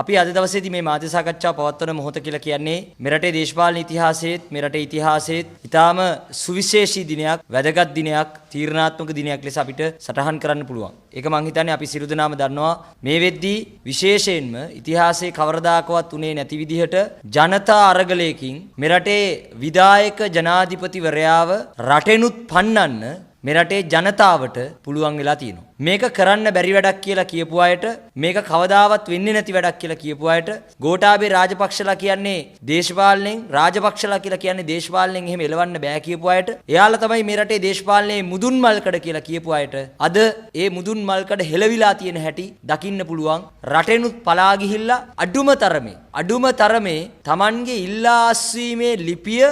අපි අද දවසේදී මේ මාධ්‍ය සාකච්ඡාව පවත්වන මොහොත කියලා කියන්නේ මෙරටේ දේශපාලන ඉතිහාසයේත් මෙරටේ ඉතිහාසයේත් ඊටාම සුවිශේෂී දිනයක්, වැදගත් දිනයක්, තීරණාත්මක දිනයක් ලෙස අපිට සටහන් කරන්න පුළුවන්. ඒක මං හිතන්නේ අපි සියලු දෙනාම දන්නවා. මේ වෙද්දී විශේෂයෙන්ම ඉතිහාසයේ කවරදාකවත් උනේ නැති විදිහට ජනතා අරගලයකින් මෙරටේ විධායක ජනාධිපතිවරයාව රටෙනුත් පන්නන්න මෙරටේ ජනතාවට පුළුවන් වෙලා තියෙනවා. මේක කරන්න බැරි වැඩක් කියලා කියපු අයට, මේක කවදාවත් වෙන්නේ නැති වැඩක් කියලා කියපු අයට, ගෝඨාභය රාජපක්ෂලා කියන්නේ දේශපාලනයෙන්, රාජපක්ෂලා කියලා කියන්නේ දේශපාලනයෙන් එහෙම එලවන්න බෑ කියපු අයට, එයාලා තමයි මේ රටේ දේශපාලනයේ මුදුන් මල්කඩ කියලා කියපු අයට අද ඒ මුදුන් මල්කඩ හෙලවිලා තියෙන හැටි දකින්න පුළුවන්. රටෙනුත් පලා ගිහිල්ලා අඩුම තරමේ Tamanගේ ඉල්ලා අස්වීමේ ලිපිය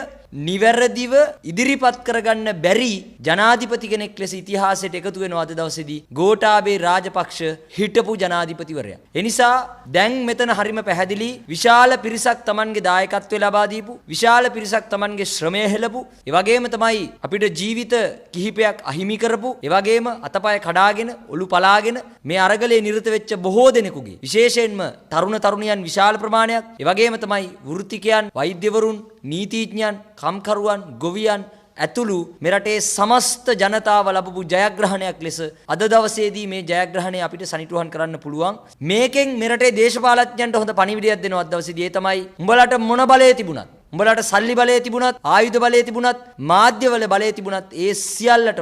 නිවැරදිව ඉදිරිපත් කරගන්න බැරි ජනාධිපති කෙනෙක් ලෙස ඉතිහාසයට එකතු වෙනවා අද දවසේදී ගෝඨාභය රාජපක්ෂ හිටපු ජනාධිපතිවරයා. ඒ නිසා දැන් මෙතන හරිම පැහැදිලි විශාල පිරිසක් Tamanගේ දායකත්වය ලබා දීපු, විශාල පිරිසක් Tamanගේ ශ්‍රමය හෙළපු, ඒ වගේම තමයි අපිට ජීවිත කිහිපයක් අහිමි කරපු, ඒ වගේම අතපය කඩාගෙන ඔලු පලාගෙන මේ අරගලේ නිරත වෙච්ච බොහෝ දෙනෙකුගේ, විශේෂයෙන්ම තරුණ තරුණියන් විශාල ප්‍රමාණයක්, ඒ වගේම තමයි වෘත්තිකයන්, වෛද්‍යවරුන්, නීතිඥයන්, කම්කරුවන්, ගොවියන් ඇතුළු මෙරටේ සමස්ත ජනතාව ලැබපු ජයග්‍රහණයක් ලෙස අද දවසේදී මේ ජයග්‍රහණය අපිට සනිටුහන් කරන්න පුළුවන්. මේකෙන් මෙරටේ දේශපාලඥයන්ට හොඳ පණිවිඩයක් දෙනවා අද දවසේදී. ඒ තමයි උඹලට මොන බලය තිබුණත්, උඹලට සල්ලි බලය තිබුණත්, ආයුධ බලය තිබුණත්, මාධ්‍යවල බලය තිබුණත්, ඒ සියල්ලට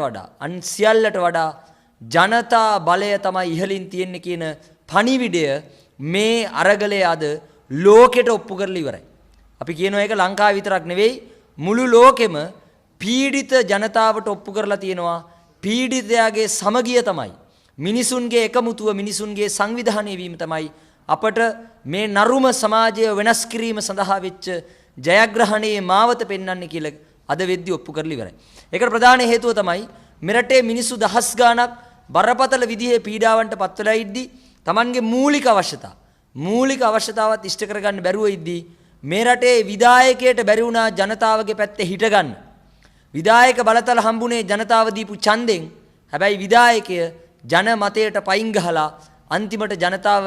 වඩා ජනතා බලය තමයි ඉහළින් තියෙන්නේ කියන පණිවිඩය මේ අරගලයේ අද ලෝකෙට ඔප්පු කරලා ඉවරයි. අපි කියනවා ඒක ලංකාව විතරක් නෙවෙයි, මුළු ලෝකෙම පීඩිත ජනතාවට ඔප්පු කරලා තියෙනවා. පීඩිතයාගේ සමගිය තමයි, මිනිසුන්ගේ එකමුතුව, මිනිසුන්ගේ සංවිධානය වීම තමයි අපට මේ නරුම සමාජය වෙනස් කිරීම සඳහා වෙච්ච ජයග්‍රහණයේ මාවත පෙන්වන්නේ කියලා අද වෙද්දි ඔප්පු කරලා ඉවරයි. ඒකට ප්‍රධාන හේතුව තමයි මෙරටේ මිනිස්සු දහස් ගාණක් බරපතල විදිහේ පීඩාවන්ට පත් වෙලා ඉද්දි Tamanගේ මූලික අවශ්‍යතාවත් ඉෂ්ට කරගන්න බැරුව ඉද්දි මේ රටේ විධායකයට බැරි වුණා ජනතාවගේ පැත්තේ හිටගන්න. විධායක බලතල හම්බුනේ ජනතාව දීපු ඡන්දෙන්. හැබැයි විධායකය ජන මතයට පයින් ගහලා අන්තිමට ජනතාව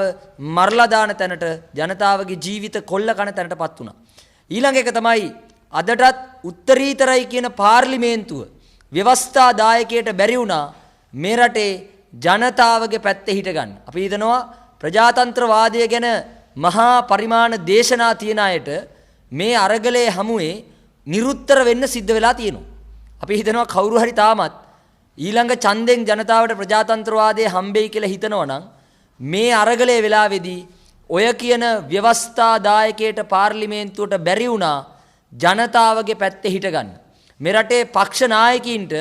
මරලා දාන තැනට, ජනතාවගේ ජීවිත කොල්ල කන තැනටපත් වුණා. ඊළඟ එක තමයි අදටත් උත්තරීතරයි කියන පාර්ලිමේන්තුව ව්‍යවස්ථාදායකයට බැරි වුණා මේ රටේ ජනතාවගේ පැත්තේ හිටගන්න. අපි හිතනවා ප්‍රජාතන්ත්‍රවාදය ගැන මහා පරිමාණ දේශනා තියන අයට මේ අරගලයේ හමුවේ නිරුත්තර වෙන්න සිද්ධ වෙලා තියෙනවා. අපි හිතනවා කවුරු හරි තාමත් ඊළඟ ඡන්දෙන් ජනතාවට ප්‍රජාතන්ත්‍රවාදයේ හම්බෙයි කියලා හිතනවා නම් මේ අරගලයේ වෙලාවේදී ඔය කියන ව්‍යවස්ථාදායකයට පාර්ලිමේන්තුවට බැරි වුණා ජනතාවගේ පැත්තේ හිටගන්න. මේ රටේ පක්ෂ නායකයින්ට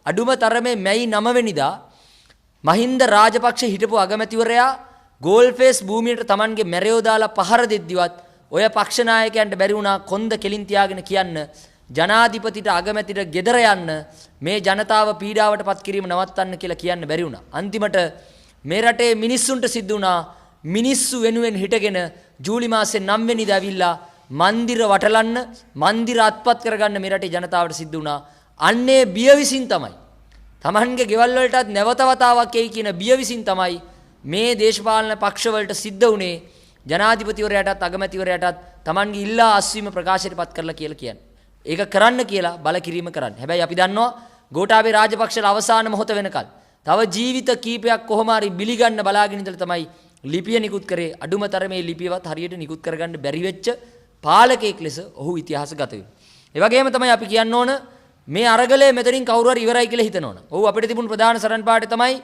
අඩුම තරමේ මැයි 9 වෙනිදා මහින්ද රාජපක්ෂ හිටපු අගමැතිවරයා ගෝල්ෆේස් භූමියට Tamanගේ මැරයෝ දාලා පහර දෙද්දිවත් ඔය පක්ෂ නායකයන්ට බැරි වුණා කොන්ද කෙලින් තියාගෙන කියන්න ජනාධිපතිට අගමැතිට ගෙදර යන්න මේ ජනතාව පීඩාවට පත් කිරීම නවත්තන්න කියලා කියන්න බැරි වුණා. අන්තිමට මේ රටේ මිනිස්සුන්ට සිද්ධ වුණා මිනිස්සු වෙනුවෙන් හිටගෙන ජූලි මාසේ 9 වෙනිදා ඇවිල්ලා මන්දිර වටලන්න, මන්දිර අත්පත් කරගන්න මේ රටේ ජනතාවට සිද්ධ වුණා. අන්නේ බිය විසින් තමයි Tamanගේ ගෙවල් වලටත් නැවත වතාවක් එයි කියන බිය විසින් තමයි මේ දේශපාලන පක්ෂවලට සිද්ධ වුණේ ජනාධිපතිවරයාටත් අගමැතිවරයාටත් Tamanගේ ඉල්ලා අස්වීම ප්‍රකාශයට පත් කරලා කියලා කියන්නේ. ඒක කරන්න කියලා බල කිරීම කරන්න. හැබැයි අපි දන්නවා ගෝඨාභය රාජපක්ෂලා අවසාන මොහොත වෙනකල් තව ජීවිත කීපයක් කොහොම හරි බිලිගන්න බලාගෙන ඉඳලා තමයි ලිපිය නිකුත් කරේ. අඩුම තරමේ ලිපියවත් හරියට නිකුත් කරගන්න බැරි වෙච්ච පාලකයෙක් ලෙස ඔහු ඉතිහාසගත වෙනවා. ඒ වගේම තමයි අපි කියන්න ඕන මේ අරගලයේ මෙතනින් කවුරු හරි ඉවරයි කියලා හිතනවනම් ඔහු අපිට තිබුණු ප්‍රධාන සරණ පාඩේ තමයි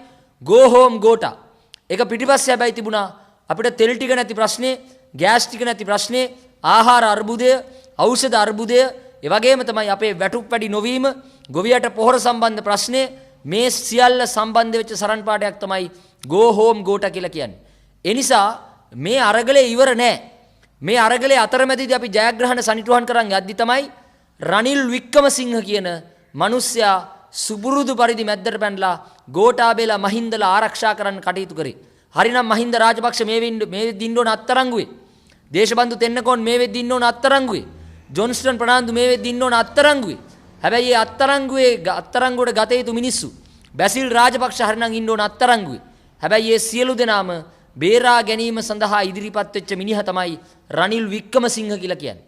go home ගෝඨා. ඒක පිටිපස්සේ හැබැයි තිබුණා අපිට තෙල් ටික නැති ප්‍රශ්නේ, ගෑස් ටික නැති ප්‍රශ්නේ, ආහාර අර්බුදය, ඖෂධ අර්බුදය, ඒ වගේම තමයි අපේ වැටුප් වැඩි නොවීම, ගොවියට පොහොර සම්බන්ධ ප්‍රශ්නේ, මේ සියල්ල සම්බන්ධ වෙච්ච සරණ පාඩයක් තමයි go home ගෝඨා කියලා කියන්නේ. ඒ නිසා මේ අරගලේ ඉවර නෑ. මේ අරගලේ අතරමැදදී අපි ජයග්‍රහණ සනිටුහන් කරන් යද්දි තමයි රනිල් වික්‍රමසිංහ කියන මිනිස්සයා සුබුරුදු පරිදි මැද්දට පැනලා ගෝඨාභයලා මහින්දලා ආරක්ෂා කරන්න කටයුතු කරේ. හරිනම් මහින්ද රාජපක්ෂ මේ වෙද්දි ඉන්න ඕන අත්තරංගුවේ. දේශබන්දු තෙන්නකෝන් මේ වෙද්දි ඉන්න ඕන අත්තරංගුවේ. ජොන්ස්ටන් ප්‍රනාන්දු මේ වෙද්දි ඉන්න ඕන අත්තරංගුවේ. හැබැයි මේ අත්තරංගුවට ගත යුතු මිනිස්සු බැසිල් රාජපක්ෂ හරිනම් ඉන්න ඕන අත්තරංගුවේ. හැබැයි මේ සියලු දෙනාම බේරා ගැනීම සඳහා ඉදිරිපත් වෙච්ච මිනිහ තමයි රනිල් වික්‍රමසිංහ කියලා කියන්නේ.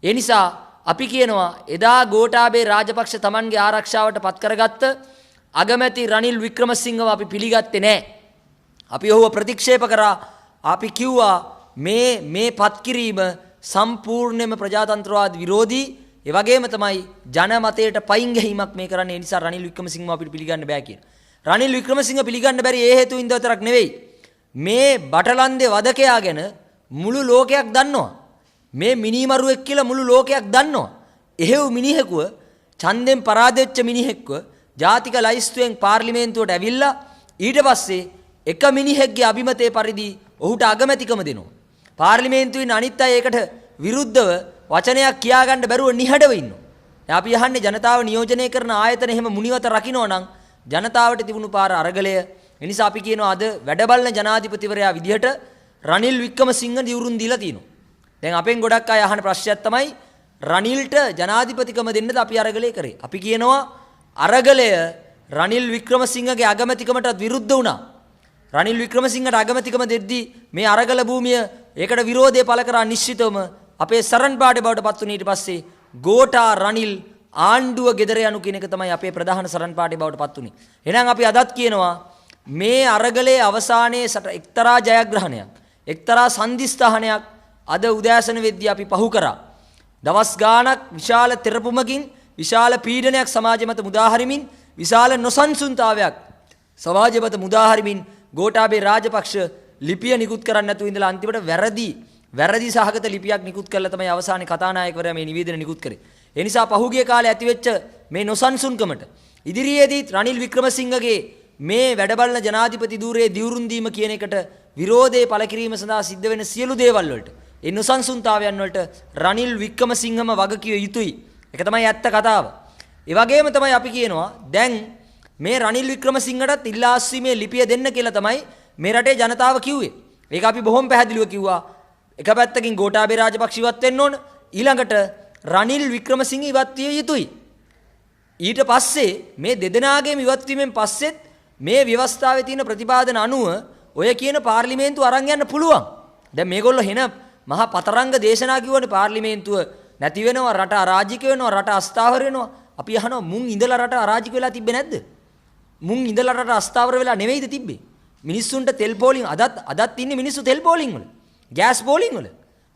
ඒ නිසා අපි කියනවා එදා ගෝඨාභය රාජපක්ෂ තමන්ගේ ආරක්ෂාවට පත් කරගත්ත අගමැති රනිල් වික්‍රමසිංහව අපි පිළිගත්තේ නැහැ. අපි ඔහුව ප්‍රතික්ෂේප කරා. අපි කිව්වා මේ පත් කිරීම සම්පූර්ණයෙන්ම ප්‍රජාතන්ත්‍රවාද විරෝධී. ඒ වගේම තමයි ජනමතයට පයින් ගැහිමක් මේ කරන්නේ. ඒ නිසා රනිල් වික්‍රමසිංහව අපිට පිළිගන්න බෑ කියන. රනිල් වික්‍රමසිංහ පිළිගන්න බැරි ඒ හේතුවින්ද විතරක් නෙවෙයි. මේ බටලන්දේ වදකයා ගැන මුළු ලෝකයක් දන්නවා. මේ මිනිමරුවෙක් කියලා මුළු ලෝකයක් දන්නවා. එහෙව් මිනිහෙකුව ඡන්දෙන් පරාද වෙච්ච මිනිහෙක්ව ජාතික ලයිස්තුවෙන් පාර්ලිමේන්තුවට ඇවිල්ලා ඊට පස්සේ එක මිනිහෙක්ගේ අභිමතයේ පරිදි ඔහුට අගමැතිකම දෙනවා. පාර්ලිමේන්තුවේ අනිත් අය ඒකට විරුද්ධව වචනයක් කියාගන්න බැරුව නිහඬව ඉන්නවා. අපි අහන්නේ ජනතාව නියෝජනය කරන ආයතන එහෙම මුනිවත රකින්න නම් ජනතාවට තිබුණු පාර අරගලය. ඒ නිසා අපි කියනවා අද වැඩබලන ජනාධිපතිවරයා විදිහට රනිල් වික්‍රමසිංහ දිවුරුම් දීලා තිනවා. දැන් අපෙන් ගොඩක් අය අහන ප්‍රශ්නයක් තමයි රනිල්ට ජනාධිපතිකම දෙන්නද අපි අරගලේ කරේ. අපි කියනවා අරගලය රනිල් වික්‍රමසිංහගේ අගමැතිකමටත් විරුද්ධ වුණා. රනිල් වික්‍රමසිංහට අගමැතිකම දෙද්දී මේ අරගල භූමිය ඒකට විරෝධය පළ කරා නිශ්චිතවම අපේ සරන් පාඩේ බවට පත් වුණ ඊට පස්සේ ගෝඨා රනිල් ආණ්ඩුව ගෙදර යනු කියන එක තමයි අපේ ප්‍රධාන සරන් පාඩේ බවට පත් වුණේ. එහෙනම් අපි අදත් කියනවා මේ අරගලයේ අවසානයේ එක්තරා ජයග්‍රහණයක් එක්තරා සන්දිස්ථානයක් අද උදෑසන වෙද්දී අපි පහු කරා. දවස් ගාණක් විශාල තෙරපුමකින් විශාල පීඩනයක් සමාජ මත මුදාහරිමින් විශාල නොසන්සුන්තාවයක් සමාජ මත මුදාහරිමින් ගෝඨාභය රාජපක්ෂ ලිපිය නිකුත් කරන්න නැතුව ඉඳලා අන්තිමට වැරදි සහගත ලිපියක් නිකුත් කළා තමයි අවසානයේ කතානායකවරයා මේ නිවේදන නිකුත් කරේ. ඒ නිසා පහුගිය කාලේ ඇතිවෙච්ච මේ නොසන්සුන්කමට ඉදිරියේදී රනිල් වික්‍රමසිංහගේ මේ වැඩබලන ජනාධිපති ධූරයේ දිවුරුම් දීම කියන එකට විරෝධය පළ කිරීම සඳහා සිද්ධ වෙන සියලු දේවල් වලට ඒ නොසන්සුන්තාවයන් වලට රනිල් වික්‍රමසිංහම වගකිය යුතුයි. ඒක තමයි ඇත්ත කතාව. ඒ වගේම තමයි අපි කියනවා දැන් මේ රනිල් වික්‍රමසිංහටත් ඉල්ලා අස්වීමේ ලිපිය දෙන්න කියලා තමයි මේ රටේ ජනතාව කිව්වේ. ඒක අපි බොහොම පැහැදිලිව කිව්වා. එක පැත්තකින් ගෝඨාභය රාජපක්ෂ ඉවත් වෙන්න ඕන. ඊළඟට රනිල් වික්‍රමසිංහ ඉවත් විය යුතුයි. ඊට පස්සේ මේ දෙදෙනාගේම ඉවත් වීමෙන් පස්සෙත් මේ ව්‍යවස්ථාවේ තියෙන ප්‍රතිපාදන අනුව ඔය කියන පාර්ලිමේන්තුව අරන් යන්න පුළුවන්. දැන් මේගොල්ලෝ හෙන මහා පතරංග දේශනා කිව්වනේ පාර්ලිමේන්තුව නැති වෙනවා, රට අරාජික වෙනවා, රට අස්ථාවර වෙනවා. අපි අහනවා මුන් ඉඳලා රට අරාජික වෙලා තිබ්බේ නැද්ද? මුන් ඉඳලා රට අස්ථාවර වෙලා නෙවෙයිද තිබ්බේ? මිනිස්සුන්ට තෙල් පෝලිං අදත් ඉන්නේ මිනිස්සු තෙල් පෝලිං වල. ගෑස් පෝලිං වල.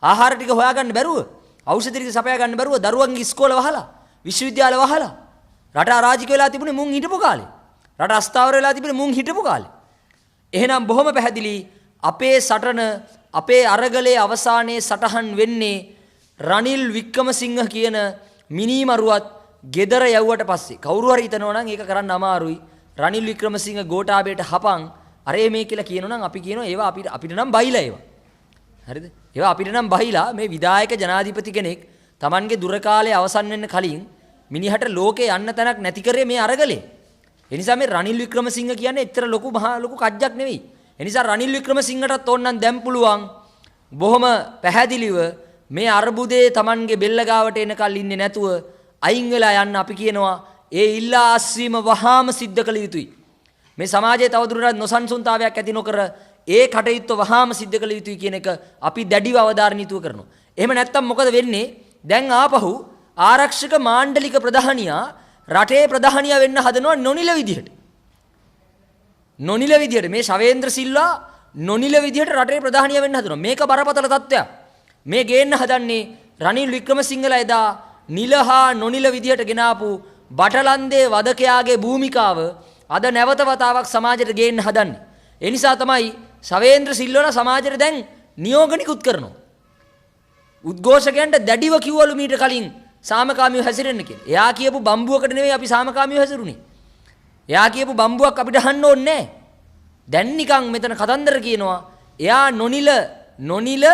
ආහාර ටික හොයාගන්න බැරුව, ඖෂධ ටික සපයා ගන්න බැරුව දරුවන්ගේ ඉස්කෝල වහලා, විශ්වවිද්‍යාල වහලා රට අරාජික වෙලා තිබුණේ මුන් හිටපු කාලේ. රට අස්ථාවර වෙලා තිබුණේ මුන් හිටපු කාලේ. එහෙනම් බොහොම පැහැදිලි අපේ සටන අපේ අරගලයේ අවසානයේ සටහන් වෙන්නේ රනිල් වික්‍රමසිංහ කියන මිනිමරුවත් ගෙදර යවුවට පස්සේ. කවුරු හරි හිතනවා නම් ඒක කරන්න අමාරුයි. රනිල් වික්‍රමසිංහ ගෝඨාභයට හපන් අරේ මේ කියලා කියනවා නම් අපි කියනවා ඒවා අපිට නම් බයිලා ඒවා. හරිද? ඒවා අපිට නම් බයිලා මේ විධායක ජනාධිපති කෙනෙක් Tamanගේ දුර කාලේ අවසන් වෙන්න කලින් මිනිහට ලෝකේ යන්න තැනක් නැති කරේ මේ අරගලේ. ඒ නිසා මේ රනිල් වික්‍රමසිංහ කියන්නේ එච්චර ලොකු කජ්ජක් නෙවෙයි. ඒ නිසා රනිල් වික්‍රමසිංහටත් ඕනනම් දැන් පුළුවන් බොහොම පැහැදිලිව මේ අර්බුදේ Tamanගේ බෙල්ල ගාවට එනකල් ඉන්නේ නැතුව අයින් වෙලා යන්න අපි කියනවා ඒ ඉල්ලා අස්වීම වහාම සිද්ධ කළ යුතුයි. මේ සමාජයේ තවදුරටත් නොසන්සුන්තාවයක් ඇති නොකර ඒ කටයුත්ත වහාම සිද්ධ කළ යුතුයි කියන එක අපි දැඩිව අවධාරණීයව කරනවා. එහෙම නැත්නම් මොකද වෙන්නේ? දැන් ආපහු ආරක්ෂක මාණ්ඩලික ප්‍රධානියා රටේ ප්‍රධානියා වෙන්න හදනවා නොනිල විදිහට. නොනිල විදිහට මේ ශවේන්ද්‍ර සිල්වා නොනිල විදිහට රටේ ප්‍රධානියා වෙන්න හදනවා. මේක බරපතල තත්ත්වයක්. මේ ගේන්න හදන්නේ රනිල් වික්‍රමසිංහලා එදා නිලහා නොනිල විදිහට ගෙනාපු බටලන්දේ වදකයාගේ භූමිකාව අද නැවත වතාවක් සමාජයට ගේන්න හදන්නේ. ඒ නිසා තමයි ශවේන්ද්‍ර සිල්වා සමාජයට දැන් නියෝග නිකුත් කරනවා. උද්ඝෝෂකයන්ට දැඩිව කිව්වලු මීට කලින් සාමකාමීව හැසිරෙන්න කියලා. එයා කියපු බම්බුවකට නෙවෙයි අපි සාමකාමීව හැසිරුනේ. එයා කියපු බම්බුවක් අපිට අහන්න ඕනේ නැහැ. දැන් නිකන් මෙතන කතන්දර කියනවා එයා නොනිල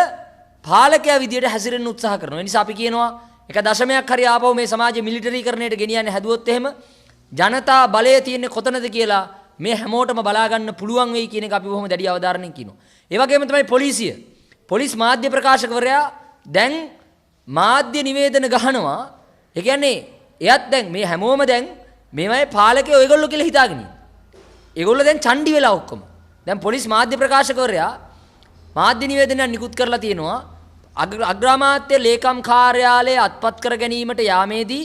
පාලකයා විදියට හැසිරෙන්න උත්සාහ කරනවා. ඒ නිසා අපි කියනවා එක දශමයක් හරි ආපහු මේ සමාජයේ මිලිටරිකරණයට ගෙනියන්න හැදුවොත් එහෙම ජනතා බලය තියෙන්නේ කොතනද කියලා මේ හැමෝටම බලා ගන්න පුළුවන් වෙයි කියන එක අපි බොහොම දැඩි අවධාරණයෙන් කියනවා. ඒ වගේම තමයි පොලිසිය. පොලිස් මාධ්‍ය ප්‍රකාශකවරයා දැන් මාධ්‍ය නිවේදන ගහනවා. ඒ කියන්නේ එයත් දැන් මේ හැමෝම දැන් මේවයි පාලකයෝ ඔයගොල්ලෝ කියලා හිතාගෙන ඉන්නේ. ඒගොල්ලෝ දැන් චණ්ඩි වෙලා ඔක්කොම. දැන් පොලිස් මාධ්‍ය ප්‍රකාශකවරයා මාධ්‍ය නිවේදනයක් නිකුත් කරලා තියෙනවා අග්‍රාමාත්‍ය ලේකම් කාර්යාලය අත්පත් කර ගැනීමට යාමේදී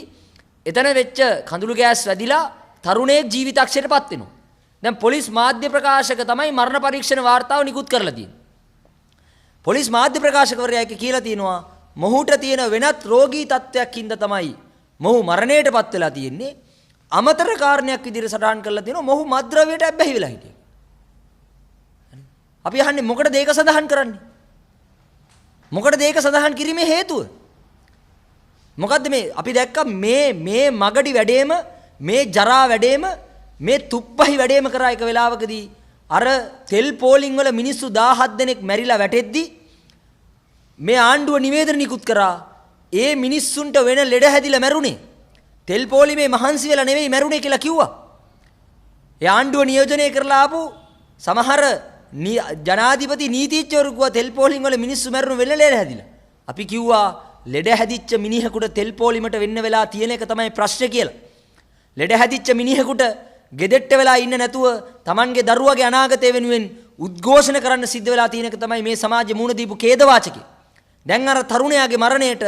එතන වෙච්ච කඳුළු ගෑස් වැදිලා තරුණයෙක් ජීවිතක්ෂයට පත් වෙනවා. දැන් පොලිස් මාධ්‍ය ප්‍රකාශක තමයි මරණ පරීක්ෂණ වාර්තාව නිකුත් කරලා තියෙන්නේ. පොලිස් මාධ්‍ය ප්‍රකාශකවරයා එක කියලා තියෙනවා මොහුට තියෙන වෙනත් රෝගී තත්ත්වයක් හින්දා තමයි මොහු මරණයට පත් වෙලා තියෙන්නේ. අමතර කාරණයක් විදිහට සටහන් කරලා තියෙනවා මොහු මත්ද්‍රව්‍යයට ඇබ්බැහි වෙලා හිටියේ. අපි අහන්නේ මොකටද ඒක සඳහන් කරන්නේ? මොකටද ඒක සඳහන් කිරීමේ හේතුව? මොකද්ද මේ අපි දැක්ක මේ මගඩි වැඩේම මේ ජරා වැඩේම මේ තුප්පහි වැඩේම කරා එක වෙලාවකදී අර තෙල් පෝලිං වල මිනිස්සු 17 දෙනෙක් මැරිලා වැටෙද්දී මේ ආණ්ඩුව නිවේදන නිකුත් කරා ඒ මිනිස්සුන්ට වෙන ලෙඩ හැදිලා මැරුණේ තෙල් පෝලිමේ මහන්සි වෙලා නෙවෙයි මැරුණේ කියලා කිව්වා. ඒ ආණ්ඩුව නියෝජනය කරලා ආපු සමහර ජනාධිපති නීතිඥවරු කිව්වා තෙල් පෝලිං වල මිනිස්සු මැරුණු වෙන ලෙඩ හැදිලා. අපි කිව්වා ලෙඩ හැදිච්ච මිනිහෙකුට තෙල් පෝලිමට වෙන්න වෙලා තියෙන එක තමයි ප්‍රශ්නේ කියලා. ලෙඩ හැදිච්ච මිනිහෙකුට ගෙදෙට්ට වෙලා ඉන්න නැතුව Tamanගේ දරුවගේ අනාගතය වෙනුවෙන් උද්ඝෝෂණ කරන්න සිද්ධ වෙලා තියෙන එක තමයි මේ සමාජයේ මුණ දීපු ඛේදවාචකය. දැන් අර තරුණයාගේ මරණයට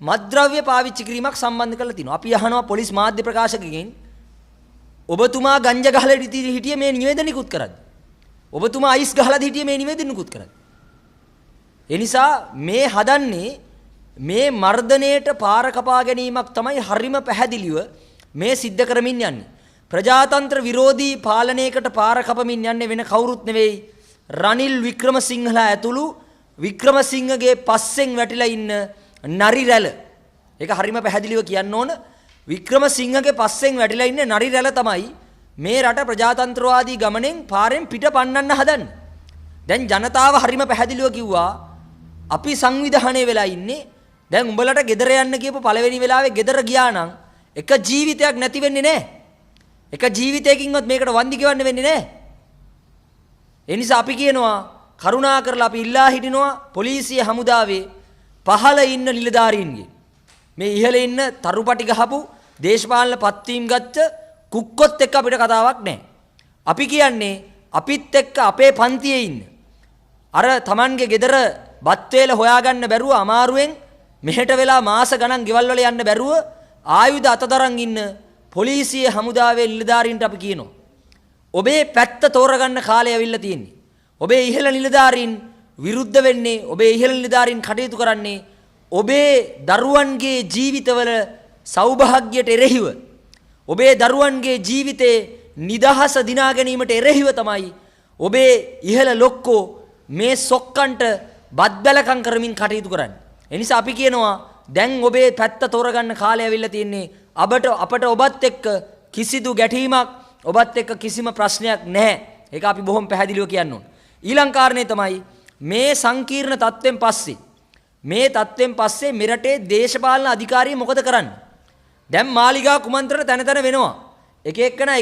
මත්ද්‍රව්‍ය පාවිච්චි කිරීමක් සම්බන්ධ කරලා තිනවා. අපි අහනවා පොලිස් මාධ්‍ය ප්‍රකාශකගෙන් ඔබතුමා ගංජා ගහලා හිටියේ මේ නිවේදන නිකුත් කරද්දී. ඔබතුමා අයිස් ගහලාද හිටියේ මේ නිවේදන නිකුත් කරද්දී. ඒ නිසා මේ හදන්නේ මේ මර්ධනයට පාර කපා ගැනීමක් තමයි හරිම පැහැදිලිව මේ සිද්ධ කරමින් යන්නේ. ප්‍රජාතන්ත්‍ර විරෝධී පාලනයකට පාර කපමින් යන්නේ වෙන කවුරුත් නෙවෙයි රනිල් වික්‍රමසිංහලා ඇතුළු වික්‍රමසිංහගේ පස්සෙන් වැටිලා ඉන්න නරි රැළ. ඒක හරිම පැහැදිලිව කියන්න ඕන. වික්‍රමසිංහගේ පස්සෙන් වැටිලා ඉන්න නරි රැළ තමයි මේ රට ප්‍රජාතන්ත්‍රවාදී ගමනෙන් පාරෙන් පිට පන්නන්න හදන්නේ. දැන් ජනතාව හරිම පැහැදිලිව කිව්වා අපි සංවිධානය වෙලා ඉන්නේ. දැන් උඹලට ගෙදර යන්න කියපු පළවෙනි වෙලාවේ ගෙදර ගියා නම් එක ජීවිතයක් නැති වෙන්නේ නැහැ. එක ජීවිතයකින්වත් මේකට වන්දි ගෙවන්න වෙන්නේ නැහැ. ඒ නිසා අපි කියනවා කරුණා කරලා අපි ඉල්ලා හිටිනවා පොලිසිය හමුදාවේ පහළ ඉන්න නිලධාරීන්ගේ මේ ඉහළ ඉන්න තරුපටි ගහපු දේශපාලන පත්වීම් ගත්ත කුක්කොත් එක්ක අපිට කතාවක් නැහැ. අපි කියන්නේ අපිත් එක්ක අපේ පන්තියේ ඉන්න අර Tamanගේ ගෙදර බත් වේල හොයාගන්න බැරුව අමාරුවෙන් මෙහෙට වෙලා මාස ගණන් ගෙවල් වල යන්න බැරුව ආයුධ අතදරන් ඉන්න පොලිසිය හමුදාවේ නිලධාරීන්ට අපි කියනවා ඔබේ පැත්ත තෝරගන්න කාලය ඇවිල්ලා තියෙන්නේ. ඔබේ ඉහළ නිලධාරීන් විරුද්ධ වෙන්නේ ඔබේ ඉහළ නිලධාරීන් කටයුතු කරන්නේ ඔබේ දරුවන්ගේ ජීවිතවල සෞභාග්‍යයට එරෙහිව ඔබේ දරුවන්ගේ ජීවිතේ නිදහස දිනා ගැනීමට එරෙහිව තමයි ඔබේ ඉහළ ලොක්කෝ මේ සොක්කන්ට බත් බැලකම් කරමින් කටයුතු කරන්නේ. ඒ නිසා අපි කියනවා දැන් ඔබේ පැත්ත තෝරගන්න කාලය ඇවිල්ලා තියෙන්නේ. අපට ඔබත් එක්ක කිසිදු ගැටීමක් ඔබත් එක්ක කිසිම ප්‍රශ්නයක් නැහැ. ඒක අපි බොහොම පැහැදිලිව කියන්න ඕන. ඊළඟ කාරණේ තමයි මේ සංකීර්ණ තත්ත්වෙන් පස්සේ මෙරටේ දේශපාලන අධිකාරිය මොකද කරන්නේ? දැන් මාලිගා කුමන්ත්‍රණ තැන තැන වෙනවා. එක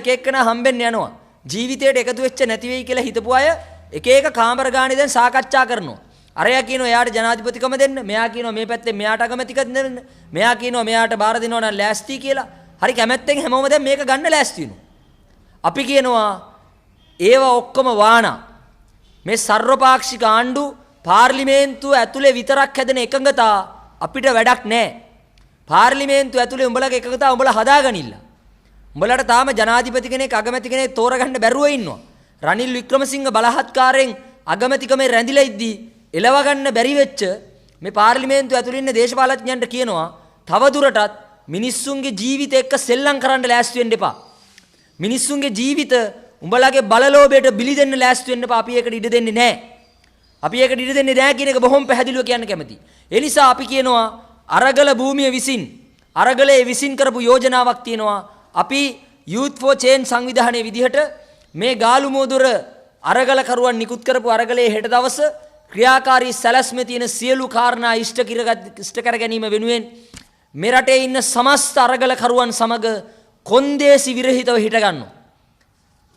එක්කෙනා හම්බෙන්න යනවා. ජීවිතයට එකතු වෙච්ච නැති වෙයි කියලා හිතපු අය එක එක කාමර ගානේ දැන් සාකච්ඡා කරනවා. අරයා කියනවා එයාට ජනාධිපතිකම දෙන්න. මෙයා කියනවා මේ පැත්තේ මෙයාට අගමැතිකම දෙන්න. මෙයා කියනවා මෙයාට බාර දෙනවා නම් ලෑස්ති කියලා. හරි කැමැත්තෙන් හැමෝම දැන් මේක ගන්න ලෑස්ති වෙනවා. අපි කියනවා ඒව ඔක්කොම වානා. මේ සර්වපාක්ෂික ආණ්ඩු පාර්ලිමේන්තුව ඇතුලේ විතරක් හැදෙන එකඟතා අපිට වැඩක් නැහැ. පාර්ලිමේන්තුව ඇතුලේ උඹලගේ එකඟතා උඹලා හදාගනින්න. උඹලට තාම ජනාධිපති කෙනෙක් අගමැති කෙනෙක් තෝරගන්න බැරුව ඉන්නවා. රනිල් වික්‍රමසිංහ බලහත්කාරයෙන් අගමැතිකමේ රැඳිලා ඉද්දී එලව ගන්න බැරි වෙච්ච මේ පාර්ලිමේන්තුව ඇතුළේ ඉන්න දේශපාලඥයන්ට කියනවා තව දුරටත් මිනිස්සුන්ගේ ජීවිත එක්ක සෙල්ලම් කරන්න ලෑස්ති වෙන්න එපා. මිනිස්සුන්ගේ ජීවිත උඹලගේ බලලෝභයට බිලි දෙන්න ලෑස්ති වෙන්න එපා. අපි ඒකට ඉඩ දෙන්නේ නැහැ. අපි ඒකට ඉඩ දෙන්නේ නැහැ කියන එක බොහොම පැහැදිලිව කියන්න කැමතියි. ඒ නිසා අපි කියනවා අරගල භූමිය විසින් අරගලේ විසින් කරපු යෝජනාවක් තියෙනවා. අපි Youth for Change සංවිධානයේ විදිහට මේ ගාලු මෝදුර අරගල කරුවන් නිකුත් කරපු අරගලේ හෙට දවස ක්‍රියාකාරී සැලැස්මේ තියෙන සියලු කාරණා ඉෂ්ට කර ගැනීම වෙනුවෙන් මේ රටේ ඉන්න සමස්ත අරගල කරුවන් සමග කොන්දේසි විරහිතව හිට ගන්නවා.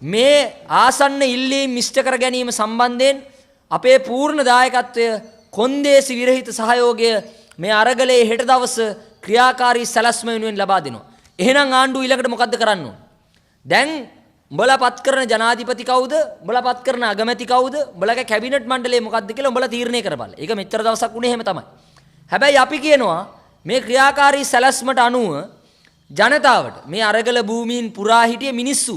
මේ ආසන්න ඉල්ලීම් ඉෂ්ට කර ගැනීම සම්බන්ධයෙන් අපේ පූර්ණ දායකත්වය කොන්දේසි විරහිත සහයෝගය මේ අරගලේ හෙට දවස ක්‍රියාකාරී සැලැස්ම වෙනුවෙන් ලබා දෙනවා. එහෙනම් ආණ්ඩුව ඊළඟට මොකද්ද කරන්න ඕන? දැන් උඹලා පත් කරන ජනාධිපති කවුද? උඹලා පත් කරන අගමැති කවුද? උඹලගේ කැබිනට් මණ්ඩලය මොකක්ද කියලා උඹලා තීරණය කරපළ. ඒක මෙච්චර දවසක් උනේ එහෙම තමයි. හැබැයි අපි කියනවා මේ ක්‍රියාකාරී සැලැස්මට අනුව ජනතාවට මේ අරගල භූමීන් පුරා හිටිය මිනිස්සු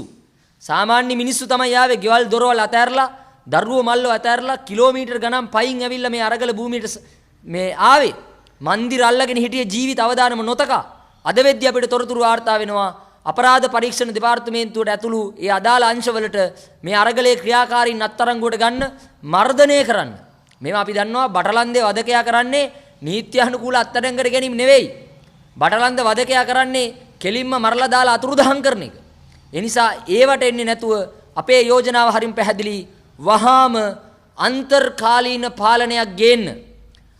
සාමාන්‍ය මිනිස්සු තමයි ආවේ ගෙවල් දොරවල් අතෑරලා දරුවෝ මල්ලෝ අතෑරලා කිලෝමීටර් ගණන් පයින් ඇවිල්ලා මේ අරගල භූමියට මේ ආවේ මන්දිර අල්ලගෙන හිටිය ජීවිත අවදානම නොතකා අද වෙද්දී අපිට තොරතුරු වාර්තා වෙනවා අපරාධ පරීක්ෂණ දෙපාර්තමේන්තුවට ඇතුළු ඒ අදාළ අංශවලට මේ අරගලයේ ක්‍රියාකාරීන් අත්අඩංගුවට ගන්න මර්ධනය කරන්න මේවා අපි දන්නවා බටලන්දේ වදකයා කරන්නේ නීත්‍යානුකූල අත්අඩංගුවට ගැනීම නෙවෙයි බටලන්ද වදකයා කරන්නේ කෙලින්ම මරලා දාලා අතුරුදහන් කරන එක. ඒ නිසා ඒවට එන්නේ නැතුව අපේ යෝජනාව හරිම පැහැදිලි. වහාම අන්තර්කාලීන පාලනයක් ගේන්න.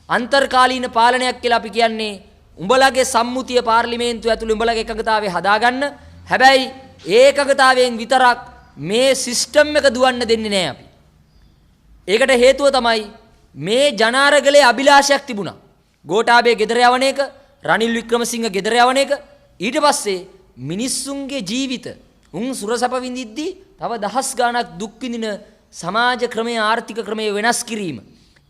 අන්තර්කාලීන පාලනයක් කියලා අපි කියන්නේ උඹලගේ සම්මුතිය පාර්ලිමේන්තුව ඇතුළේ උඹලගේ එකඟතාවය හදාගන්න. හැබැයි ඒ එකඟතාවයෙන් විතරක් මේ සිස්ටම් එක දුවන්න දෙන්නේ නැහැ අපි. ඒකට හේතුව තමයි මේ ජනාරගලේ අභිලාෂයක් තිබුණා. ගෝඨාභය ගෙදර යවන එක රනිල් වික්‍රමසිංහ ගෙදර යවන එක ඊට පස්සේ මිනිස්සුන්ගේ ජීවිත උන් සුරසප විඳිද්දී තව දහස් ගාණක් දුක් විඳින සමාජ ක්‍රමයේ ආර්ථික ක්‍රමයේ වෙනස් කිරීම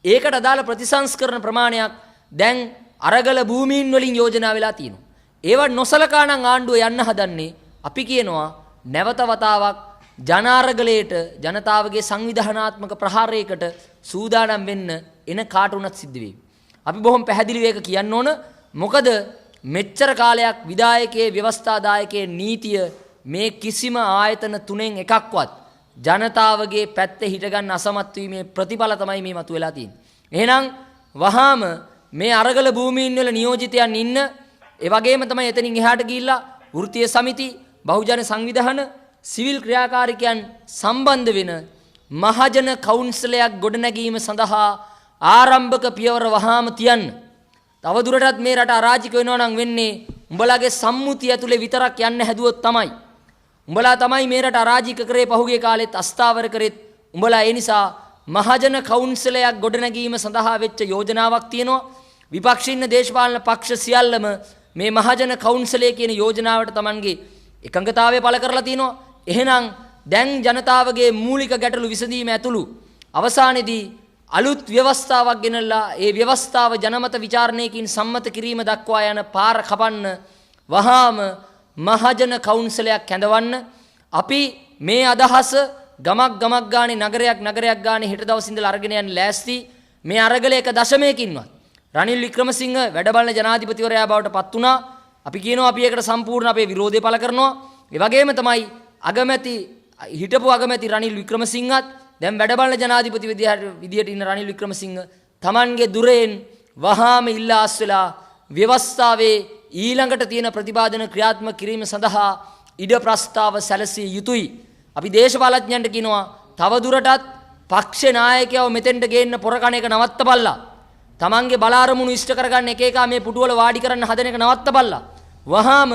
ඒකට අදාළ ප්‍රතිසංස්කරණ ප්‍රමාණයක් දැන් අරගල භූමීන් වලින් යෝජනා වෙලා තියෙනවා. ඒවා නොසලකා නම් ආණ්ඩුව යන්න හදන්නේ අපි කියනවා නැවත වතාවක් ජනාරගලයට ජනතාවගේ සංවිධානාත්මක ප්‍රහාරයකට සූදානම් වෙන්න එන කාට උනත් සිද්ධ වෙයි. අපි බොහොම පැහැදිලිව ඒක කියන්න ඕන. මොකද මෙච්චර කාලයක් විධායකයේ ව්‍යවස්ථාදායකයේ නීතිය මේ කිසිම ආයතන තුනෙන් එකක්වත් ජනතාවගේ පැත්තේ හිටගන්න අසමත් වීමේ ප්‍රතිඵල තමයි මේ මතුවලා තියෙන්නේ. එහෙනම් වහාම මේ අරගල භූමීන් වල නියෝජිතයන් ඉන්න ඒ වගේම තමයි එතනින් එහාට ගිහිල්ලා වෘත්තීය සමිති බහුජන සංවිධාන සිවිල් ක්‍රියාකාරිකයන් සම්බන්ධ වෙන මහජන කවුන්සිලයක් ගොඩනැගීම සඳහා ආරම්භක පියවර වහාම තියන්න. තවදුරටත් මේ රට අරාජික වෙනවා නම් වෙන්නේ උඹලාගේ සම්මුතිය ඇතුලේ විතරක් යන්න හැදුවොත් තමයි. උඹලා තමයි මේ රට අරාජික කරේ පහුගිය කාලෙත් අස්ථාවර කරෙත්. උඹලා ඒ නිසා මහජන කවුන්සිලයක් ගොඩනැගීම සඳහා වෙච්ච යෝජනාවක් තියෙනවා. විපක්ෂින්න දේශපාලන පක්ෂ සියල්ලම මේ මහජන කවුන්සිලය කියන යෝජනාවට Tamanගේ එකඟතාවය පළ කරලා තිනවා. එහෙනම් දැන් ජනතාවගේ මූලික ගැටලු විසඳීම ඇතුළු අවසානයේදී අලුත් ව්‍යවස්ථාවක් ගෙනල්ලා ඒ ව්‍යවස්ථාව ජනමත විචාරණයකින් සම්මත කිරීම දක්වා යන පාර කපන්න වහාම මහජන කවුන්සිලයක් කැඳවන්න අපි මේ අදහස ගමක් ගානේ නගරයක් ගානේ හෙට දවස් ඉඳලා අරගෙන යන්න ලෑස්ති. මේ අරගල එක දශමයකින්වත් රනිල් වික්‍රමසිංහ වැඩබලන ජනාධිපතිවරයා බවට පත් වුණා. අපි කියනවා අපි ඒකට සම්පූර්ණ අපේ විරෝධය පළ කරනවා. ඒ වගේම තමයි අගමැති හිටපු අගමැති රනිල් වික්‍රමසිංහත් දැන් වැඩබලන ජනාධිපති විදියට ඉන්න රනිල් වික්‍රමසිංහ Tamanගේ දුරෙන් වහාම ඉල්ලා අස්වෙලා ව්‍යවස්ථාවේ ඊළඟට තියෙන ප්‍රතිපාදන ක්‍රියාත්මක කිරීම සඳහා ඉඩ ප්‍රස්තාව සැලසිය යුතුයි. අපි දේශපාලඥයන්ට කියනවා තව දුරටත් පක්ෂ නායකයව මෙතෙන්ට ගේන්න පොරකණ එක නවත්තපල්ලා. Tamanගේ බලාරමුණු ඉෂ්ට කරගන්න එක එක මේ පුටුවල වාඩි කරන්න හදන එක නවත්තපල්ලා. වහාම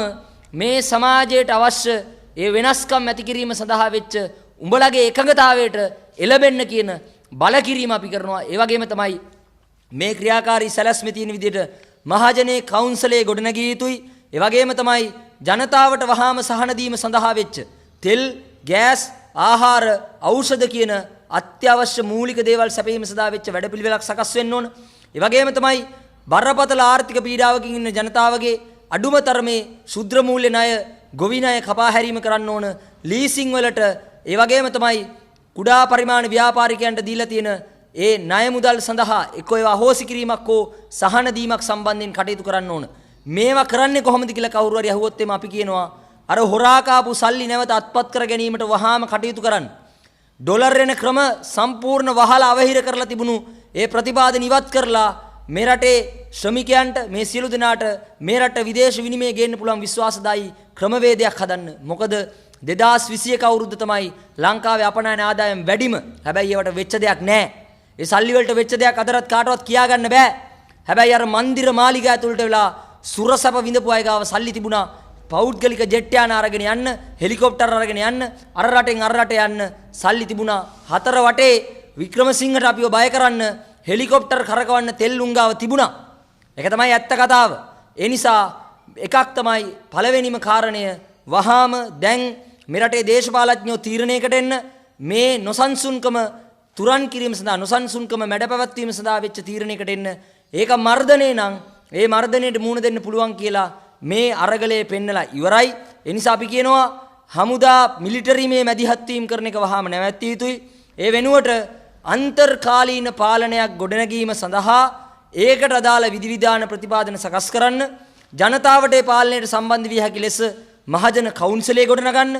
මේ සමාජයට අවශ්‍ය ඒ වෙනස්කම් ඇති කිරීම සඳහා වෙච්ච උඹලගේ එකඟතාවයට එළබෙන්න කියන බල කිරීම අපි කරනවා. ඒ වගේම තමයි මේ ක්‍රියාකාරී සැලැස්මේ තියෙන විදිහට මහජනයේ කවුන්සිලයේ ගොඩනැගිය යුතුයි. ඒ වගේම තමයි ජනතාවට වහාම සහන දීම සඳහා වෙච්ච තෙල්, ගෑස්, ආහාර, ඖෂධ කියන අත්‍යවශ්‍ය මූලික දේවල් සැපයීම සඳහා වෙච්ච වැඩපිළිවෙලක් සකස් වෙන්න ඕන. ඒ වගේම තමයි බරපතල ආර්ථික පීඩාවකින් ඉන්න ජනතාවගේ අඩුම තරමේ ශුද්‍ර මූල්‍ය ණය, ගොවි ණය කපා හැරීම කරන්න ඕන. ලීසින් වලට ඒ වගේම තමයි කුඩා පරිමාණ ව්‍යාපාරිකයන්ට දීලා තියෙන ඒ ණය මුදල් සඳහා එක්ක ඒවා අහෝසි කිරීමක් හෝ සහන දීමක් සම්බන්ධයෙන් කටයුතු කරන්න ඕන. මේවා කරන්නේ කොහොමද කියලා කවුරු හරි අහුවොත් එimhe අපි කියනවා අර හොරා කාපු සල්ලි නැවත අත්පත් කර ගැනීමට වහාම කටයුතු කරන්න. ඩොලර් එන ක්‍රම සම්පූර්ණ වහලා අවහිර කරලා තිබුණු ඒ ප්‍රතිපාදන ඉවත් කරලා මේ රටේ ශ්‍රමිකයන්ට මේ සියලු දෙනාට මේ රට විදේශ විනිමය ගේන්න පුළුවන් විශ්වාසදායී ක්‍රමවේදයක් හදන්න. මොකද 2021 අවුරුද්ද තමයි ලංකාවේ අපනයන ආදායම් වැඩිම. හැබැයි ඒවට වෙච්ච දෙයක් නැහැ. ඒ සල්ලි වලට වෙච්ච දෙයක් අදටත් කාටවත් කියා ගන්න බෑ. හැබැයි අර මන්දිර මාලිගා ඇතුළට වෙලා සුරසප විඳපු අය ගාව සල්ලි තිබුණා. පෞද්ගලික ජෙට් යාන අරගෙන යන්න, හෙලිකොප්ටර් අරගෙන යන්න, අර රටෙන් අර රට යන්න සල්ලි තිබුණා. හතර වටේ වික්‍රමසිංහට අපිව බය කරන්න හෙලිකොප්ටර් කරකවන්න තෙල් උංගාව තිබුණා. ඒක තමයි ඇත්ත කතාව. ඒ නිසා එකක් තමයි පළවෙනිම කාරණය වහාම දැන් මේ රටේ දේශපාලඥයෝ තීරණයකට එන්න මේ නොසන්සුන්කම තුරන් කිරීම සඳහා නොසන්සුන්කම මැඩ පැවැත්වීම සඳහා වෙච්ච තීරණයකට එන්න ඒක මර්ධනය නම් ඒ මර්ධනයට මුහුණ දෙන්න පුළුවන් කියලා මේ අරගලයේ පෙන්නලා ඉවරයි. ඒ නිසා අපි කියනවා හමුදා මිලිටරි මේ මැදිහත් වීම කරන එක වහාම නැවැත්විය යුතුයි. ඒ වෙනුවට අන්තර්කාලීන පාලනයක් ගොඩනැගීම සඳහා ඒකට අදාළ විධිවිධාන ප්‍රතිපාදන සකස් කරන්න, ජනතාවට ඒ පාලනයට සම්බන්ධ විය හැකි ලෙස මහජන කවුන්සිලය ගොඩනගන්න,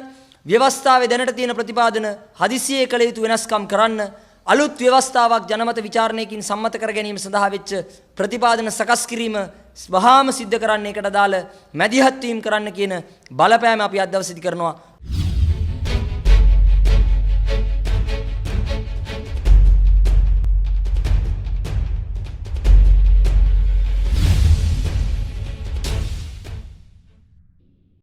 ව්‍යවස්ථාවේ දැනට තියෙන ප්‍රතිපාදන හදිසියේ කළ යුතු වෙනස්කම් කරන්න, අලුත් ව්‍යවස්ථාවක් ජනමත විචාරණයකින් සම්මත කර ගැනීම සඳහා වෙච්ච ප්‍රතිපාදන සකස් කිරීම වහාම සිද්ධ කරන්න, ඒකට අදාළ මැදිහත් වීම කරන්න කියන බලපෑම අපි අද දවසේදී කරනවා.